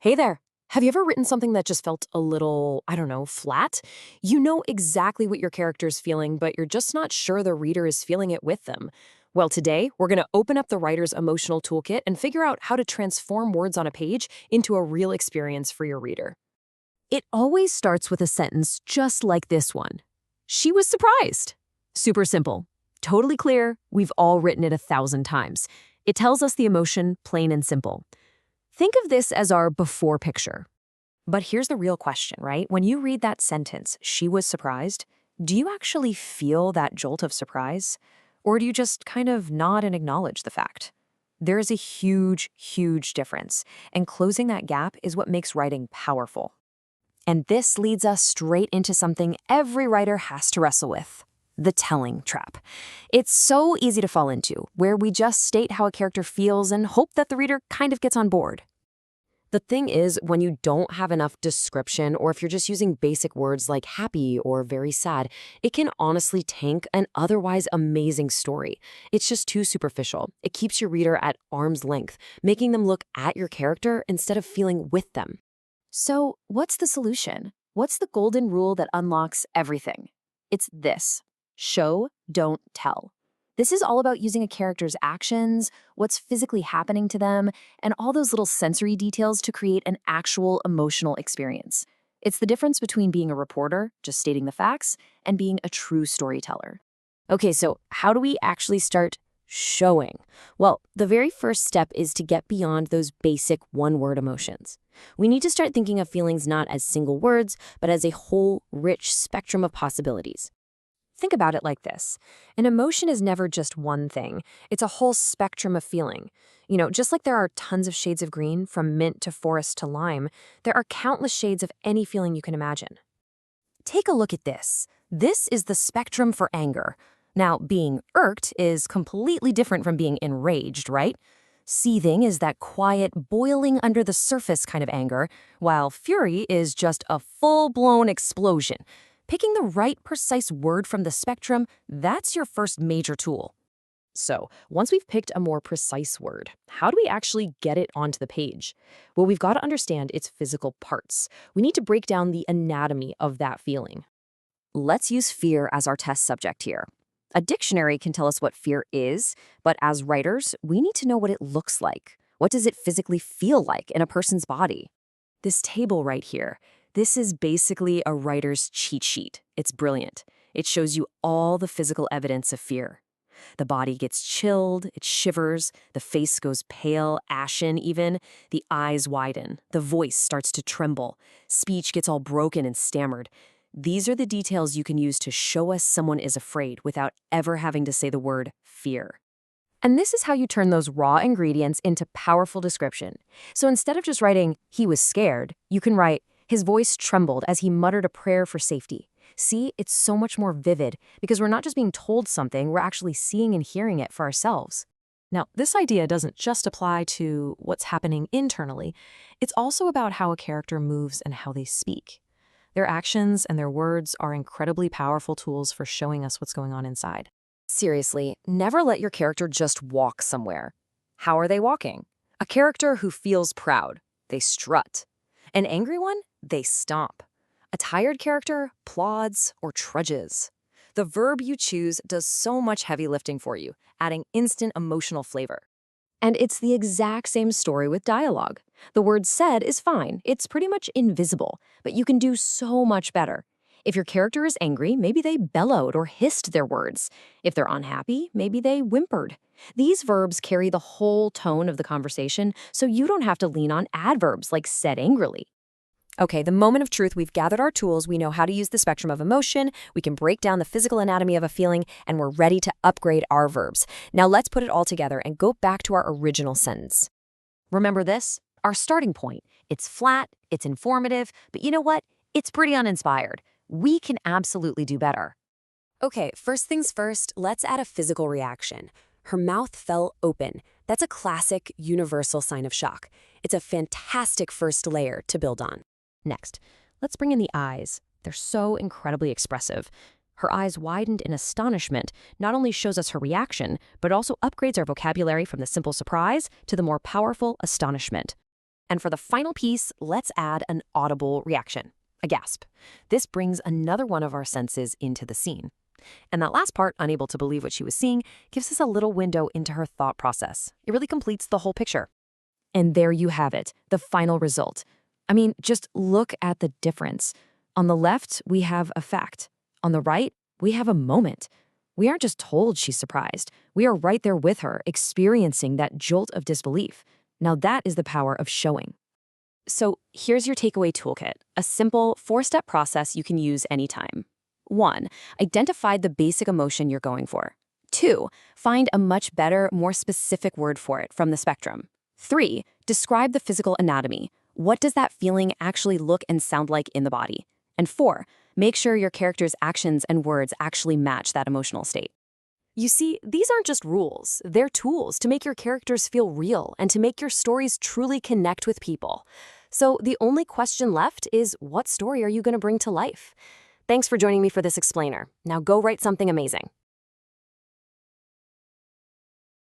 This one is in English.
Hey there. Have you ever written something that just felt a little, I don't know, flat? You know exactly what your character's feeling, but you're just not sure the reader is feeling it with them. Well, today, we're going to open up the writer's emotional toolkit and figure out how to transform words on a page into a real experience for your reader. It always starts with a sentence just like this one. She was surprised. Super simple. Totally clear. We've all written it 1,000 times. It tells us the emotion, plain and simple. Think of this as our before picture. But here's the real question, right? When you read that sentence, she was surprised, do you actually feel that jolt of surprise? Or do you just kind of nod and acknowledge the fact? There is a huge, huge difference, and closing that gap is what makes writing powerful. And this leads us straight into something every writer has to wrestle with: the telling trap. It's so easy to fall into, where we just state how a character feels and hope that the reader kind of gets on board. The thing is, when you don't have enough description, or if you're just using basic words like happy or very sad, it can honestly tank an otherwise amazing story. It's just too superficial. It keeps your reader at arm's length, making them look at your character instead of feeling with them. So, what's the solution? What's the golden rule that unlocks everything? It's this: show, don't tell. This is all about using a character's actions, what's physically happening to them, and all those little sensory details to create an actual emotional experience. It's the difference between being a reporter, just stating the facts, and being a true storyteller. Okay, so how do we actually start showing? Well, the very first step is to get beyond those basic one-word emotions. We need to start thinking of feelings not as single words, but as a whole, rich spectrum of possibilities. Think about it like this. An emotion is never just one thing. It's a whole spectrum of feeling. Just like there are tons of shades of green, from mint to forest to lime, there are countless shades of any feeling you can imagine. Take a look at this. This is the spectrum for anger. Now, being irked is completely different from being enraged, right? Seething is that quiet, boiling under the surface kind of anger, while fury is just a full-blown explosion. Picking the right, precise word from the spectrum, that's your first major tool. So, once we've picked a more precise word, how do we actually get it onto the page? Well, we've got to understand its physical parts. We need to break down the anatomy of that feeling. Let's use fear as our test subject here. A dictionary can tell us what fear is, but as writers, we need to know what it looks like. What does it physically feel like in a person's body? This table right here, this is basically a writer's cheat sheet. It's brilliant. It shows you all the physical evidence of fear. The body gets chilled, it shivers, the face goes pale, ashen even, the eyes widen, the voice starts to tremble, speech gets all broken and stammered. These are the details you can use to show us someone is afraid without ever having to say the word fear. And this is how you turn those raw ingredients into powerful description. So instead of just writing, "he was scared," you can write, "his voice trembled as he muttered a prayer for safety." See, it's so much more vivid because we're not just being told something, we're actually seeing and hearing it for ourselves. Now, this idea doesn't just apply to what's happening internally. It's also about how a character moves and how they speak. Their actions and their words are incredibly powerful tools for showing us what's going on inside. Seriously, never let your character just walk somewhere. How are they walking? A character who feels proud, they strut. An angry one, they stomp. A tired character plods or trudges. The verb you choose does so much heavy lifting for you, adding instant emotional flavor. And it's the exact same story with dialogue. The word said is fine. It's pretty much invisible, but you can do so much better. If your character is angry, maybe they bellowed or hissed their words. If they're unhappy, maybe they whimpered. These verbs carry the whole tone of the conversation, so you don't have to lean on adverbs like said angrily. Okay, the moment of truth, we've gathered our tools, we know how to use the spectrum of emotion, we can break down the physical anatomy of a feeling, and we're ready to upgrade our verbs. Now let's put it all together and go back to our original sentence. Remember this? Our starting point. It's flat, it's informative, but you know what? It's pretty uninspired. We can absolutely do better. Okay, first things first, let's add a physical reaction. Her mouth fell open. That's a classic, universal sign of shock. It's a fantastic first layer to build on. Next, let's bring in the eyes. They're so incredibly expressive. Her eyes widened in astonishment not only shows us her reaction, but also upgrades our vocabulary from the simple surprise to the more powerful astonishment. And for the final piece, let's add an audible reaction, a gasp. This brings another one of our senses into the scene. And that last part, unable to believe what she was seeing, gives us a little window into her thought process. It really completes the whole picture. And there you have it, the final result. I mean, just look at the difference. On the left, we have a fact. On the right, we have a moment. We aren't just told she's surprised. We are right there with her, experiencing that jolt of disbelief. Now that is the power of showing. So here's your takeaway toolkit, a simple 4-step process you can use anytime. 1. Identify the basic emotion you're going for. 2. Find a much better, more specific word for it from the spectrum. 3. Describe the physical anatomy. What does that feeling actually look and sound like in the body? And 4. Make sure your character's actions and words actually match that emotional state. You see, these aren't just rules. They're tools to make your characters feel real and to make your stories truly connect with people. So the only question left is, what story are you going to bring to life? Thanks for joining me for this explainer. Now go write something amazing.